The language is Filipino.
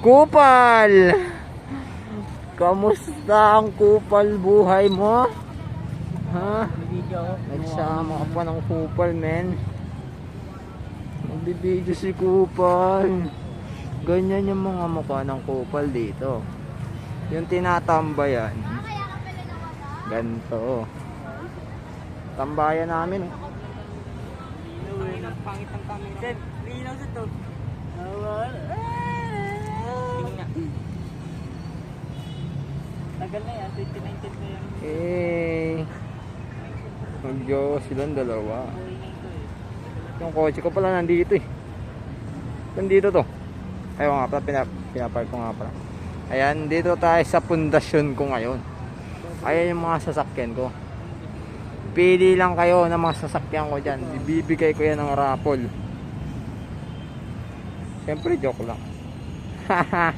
Kupal! Kamusta ang kupal buhay mo? Ha? Nagsama ka pa ng kupal, men. Nagbibideo si kupal. Ganyan yung mga mukha ng kupal dito. Yung tinatambayan. Ganto. Tambayan namin. Pangit ang camera. Sir, linaw sa to. Tagal na yan, 2019 na yan. Mag-jowa silang dalawa. Yung kotse ko pala nandito eh. Nandito to. Ayaw nga pala, pinapark ko nga pala. Ayan, dito tayo sa pundasyon ko ngayon. Ayan yung mga sasakyan ko. Pili lang kayo ng mga sasakyan ko dyan. Ibibigay ko yan ng raffle. Siyempre joke lang. Haha.